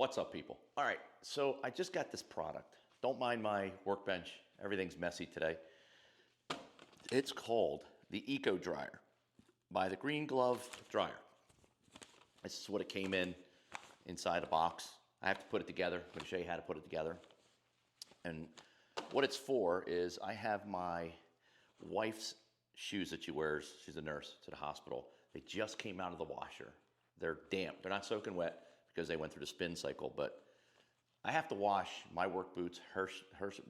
What's up, people? All right, so I just got this product. Don't mind my workbench. Everything's messy today. It's called the Eco Dryer by the Green Glove Dryer. This is what it came inside a box. I have to put it together. I'm going to show you how to put it together. And what it's for is I have my wife's shoes that she wears. She's a nurse to the hospital. They just came out of the washer. They're damp. They're not soaking wet because they went through the spin cycle, but I have to wash my work boots, her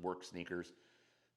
work sneakers,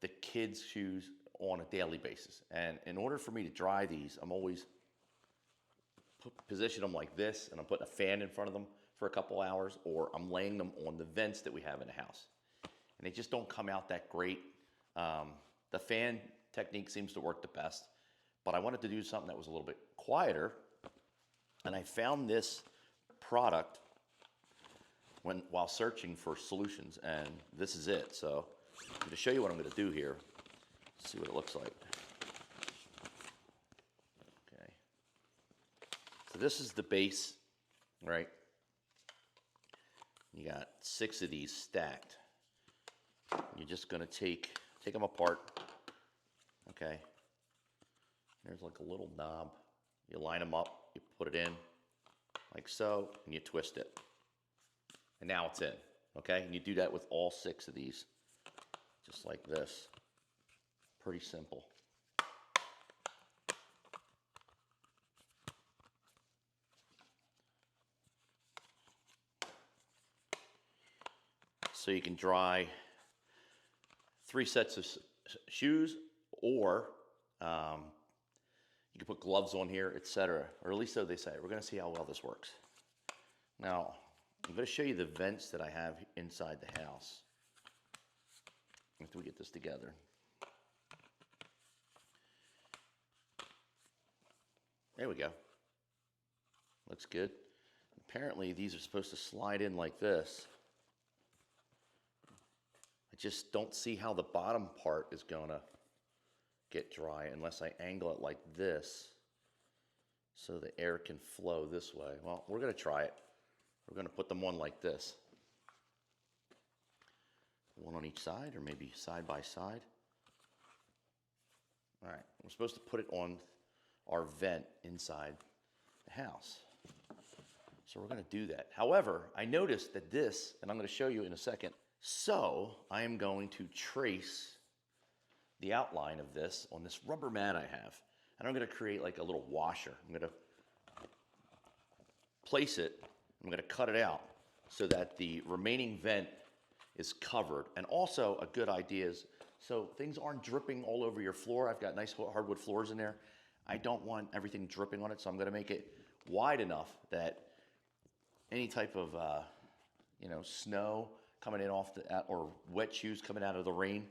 the kids' shoes on a daily basis. And in order for me to dry these, I'm always position them like this, and I'm putting a fan in front of them for a couple hours, or I'm laying them on the vents that we have in the house. And they just don't come out that great. The fan technique seems to work the best, but I wanted to do something that was a little bit quieter, and I found this product while searching for solutions, and this is it. So I'm going to show you what I'm going to do here. See what it looks like. Okay. So this is the base, right? You got 6 of these stacked. You're just going to take them apart. Okay. There's like a little knob. You line them up, you put it in like so, and you twist it. And now it's in, okay? And you do that with all 6 of these, just like this. Pretty simple. So you can dry 3 sets of shoes, or you can put gloves on here, etc. Or at least so they say. We're going to see how well this works. Now, I'm going to show you the vents that I have inside the house after we get this together. There we go. Looks good. Apparently, these are supposed to slide in like this. I just don't see how the bottom part is going to get dry unless I angle it like this so the air can flow this way. Well, we're going to try it. We're going to put them on like this. One on each side, or maybe side by side. All right, we're supposed to put it on our vent inside the house. So we're going to do that. However, I noticed that this, and I'm going to show you in a second, so I am going to trace the outline of this on this rubber mat I have. And I'm going to create like a little washer. I'm going to place it, I'm going to cut it out so that the remaining vent is covered. And also a good idea is, so things aren't dripping all over your floor. I've got nice hardwood floors in there. I don't want everything dripping on it, so I'm going to make it wide enough that any type of snow coming in off or wet shoes coming out of the rain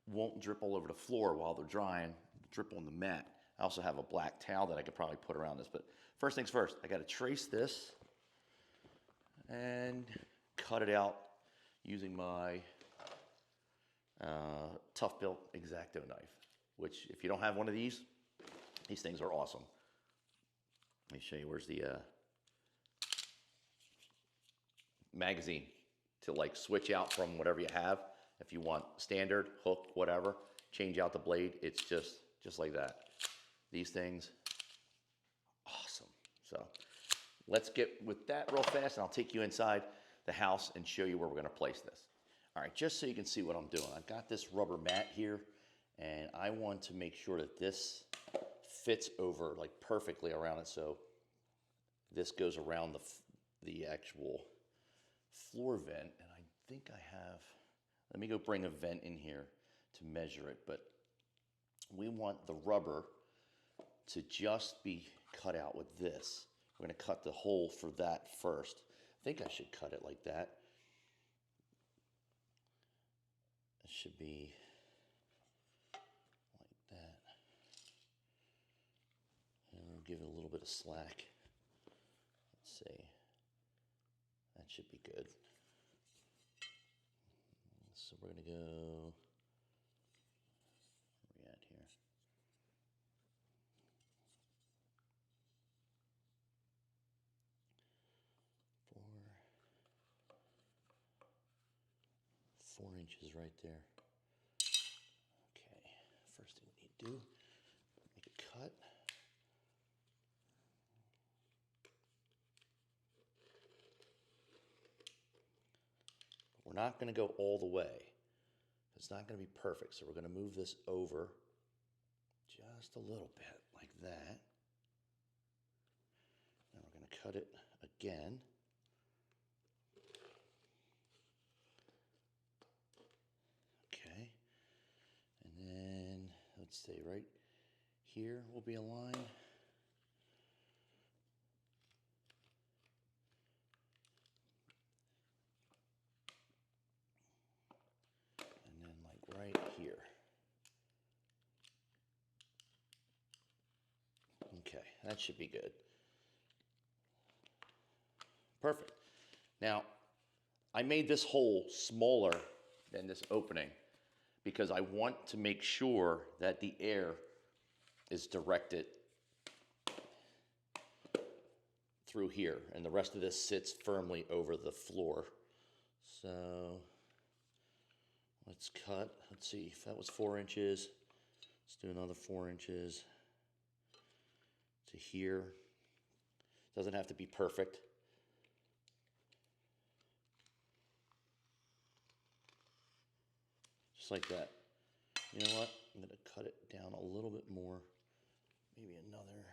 won't drip all over the floor while they're drying, drip on the mat. I also have a black towel that I could probably put around this, but first things first, I got to trace this and cut it out using my Tough Built X-Acto knife, which if you don't have one of these things are awesome. Let me show you, where's the magazine to like switch out from whatever you have. If you want standard, hook, whatever, change out the blade. It's just like that. These things, awesome. So let's get with that real fast, and I'll take you inside the house and show you where we're going to place this. All right, just so you can see what I'm doing. I've got this rubber mat here, and I want to make sure that this fits over like perfectly around it. So this goes around the actual floor vent, and I think I have, let me go bring a vent in here to measure it, but we want the rubber to just be cut out with this. We're going to cut the hole for that first. I think I should cut it like that. It should be like that. And we'll give it a little bit of slack. Let's see. That should be good. So we're going to go, where are we at here? 4. 4 inches right there. Okay, first thing we need to do, make a cut. We're not going to go all the way. It's not going to be perfect, so we're going to move this over just a little bit, like that. And we're going to cut it again. Okay. And then, let's say right here will be a line. And then like right here. Okay, that should be good. Perfect. Now, I made this hole smaller than this opening because I want to make sure that the air is directed through here and the rest of this sits firmly over the floor. So let's cut. Let's see if that was 4 inches. Let's do another 4 inches to here. Doesn't have to be perfect. Just like that. You know what? I'm going to cut it down a little bit more. Maybe another.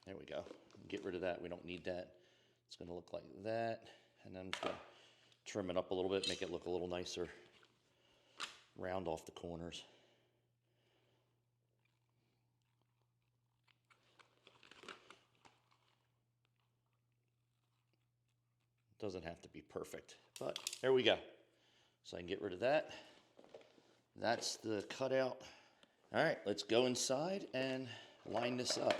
There we go. Get rid of that. We don't need that. It's going to look like that. And then I'm just going to trim it up a little bit, make it look a little nicer. Round off the corners. Doesn't have to be perfect, but there we go. So I can get rid of that. That's the cutout. All right, let's go inside and line this up.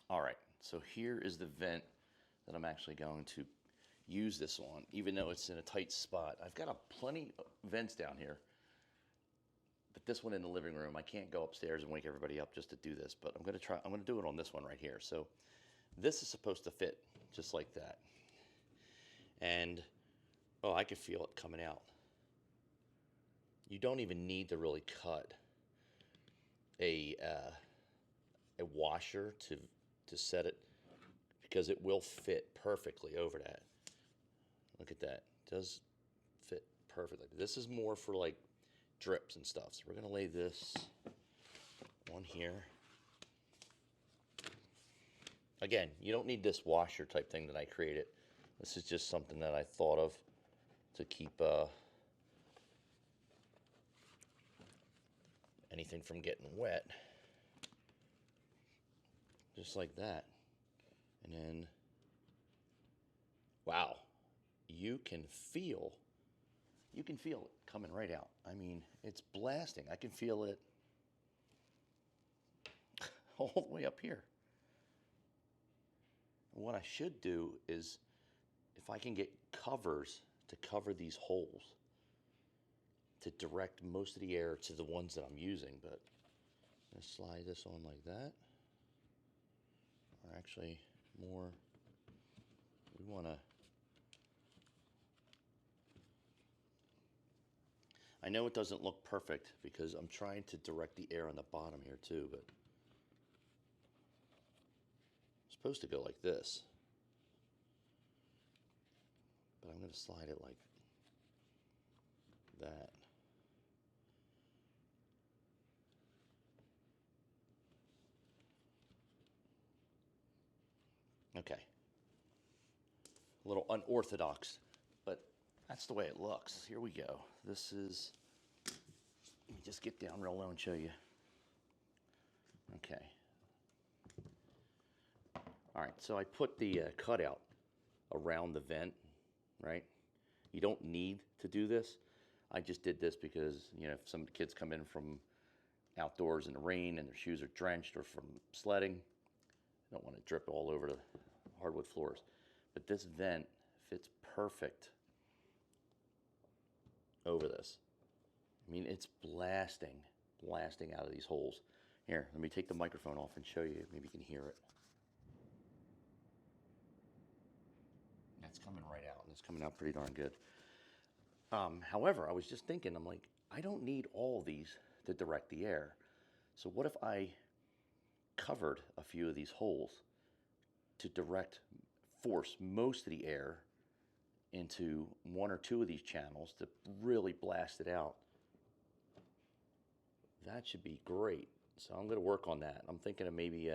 All right, so here is the vent that I'm actually going to use this on, even though it's in a tight spot. I've got plenty of vents down here, but this one in the living room, I can't go upstairs and wake everybody up just to do this, but I'm gonna do it on this one right here. So this is supposed to fit just like that. And, oh, I could feel it coming out. You don't even need to really cut a washer to set it, because it will fit perfectly over that. Look at that. It does fit perfectly. This is more for like drips and stuff. So we're going to lay this on here. Again, you don't need this washer type thing that I created. This is just something that I thought of to keep anything from getting wet. Just like that. And then, wow, you can feel it coming right out. I mean, it's blasting. I can feel it all the way up here. What I should do is, if I can get covers to cover these holes, to direct most of the air to the ones that I'm using, but I'm gonna slide this on like that. Or actually more, we wanna, I know it doesn't look perfect because I'm trying to direct the air on the bottom here too, but it's supposed to go like this. But I'm going to slide it like that. Okay. A little unorthodox, but that's the way it looks. Here we go. This is, let me just get down real low and show you. Okay. All right, so I put the cutout around the vent, right? You don't need to do this. I just did this because, you know, if some kids come in from outdoors in the rain and their shoes are drenched, or from sledding, I don't want to drip all over the hardwood floors. But this vent fits perfect over this. I mean, it's blasting out of these holes. Here, let me take the microphone off and show you. Maybe you can hear it. That's coming right out, and it's coming out pretty darn good. However, I was just thinking, I'm like, I don't need all of these to direct the air. So what if I covered a few of these holes to force most of the air into one or two of these channels to really blast it out? That should be great. So I'm going to work on that. I'm thinking of maybe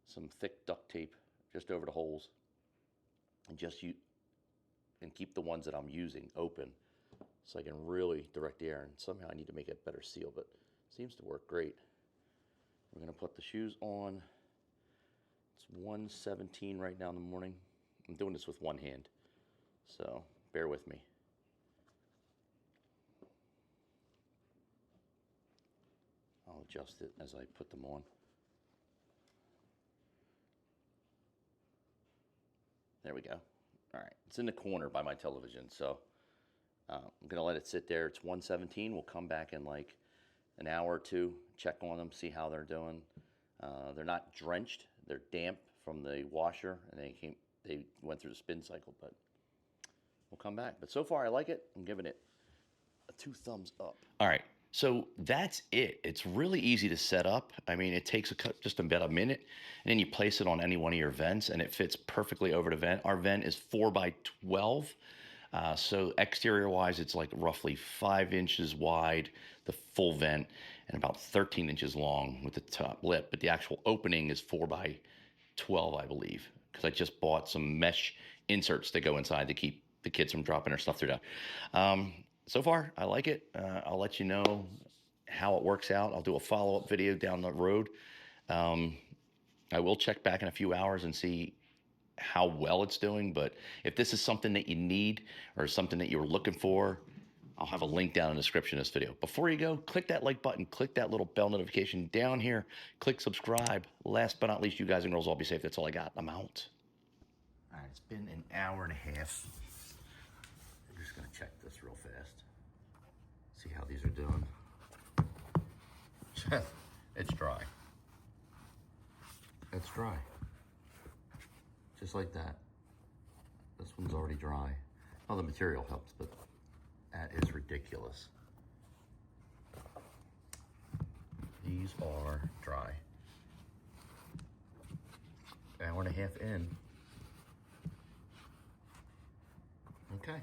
some thick duct tape just over the holes, and keep the ones that I'm using open so I can really direct the air. And somehow I need to make a better seal, but it seems to work great. We're going to put the shoes on. It's 1:17 right now in the morning. I'm doing this with one hand, so bear with me. I'll adjust it as I put them on. There we go. All right, it's in the corner by my television, so I'm gonna let it sit there. It's 1:17. We'll come back in like an hour or two, check on them, see how they're doing. They're not drenched; they're damp from the washer, and they went through the spin cycle. But we'll come back. But so far, I like it. I'm giving it a 2 thumbs up. All right, so that's it. It's really easy to set up. I mean, it takes just about a minute, and then you place it on any one of your vents, and it fits perfectly over the vent. Our vent is 4x12. So exterior wise, it's like roughly 5 inches wide, the full vent, and about 13 inches long with the top lip. But the actual opening is 4x12, I believe, because I just bought some mesh inserts that go inside to keep the kids from dropping their stuff through there. So far, I like it. I'll let you know how it works out. I'll do a follow-up video down the road. I will check back in a few hours and see how well it's doing, but if this is something that you need or something that you're looking for, I'll have a link down in the description of this video. Before you go, click that like button, click that little bell notification down here, click subscribe. Last but not least, you guys and girls all be safe. That's all I got. I'm out. All right, it's been an hour and a half. I'm just gonna check this real fast. See how these are doing. It's dry. It's dry. Just like that. This one's already dry. Oh, the material helps, but that is ridiculous. These are dry. Hour and a half in. Okay.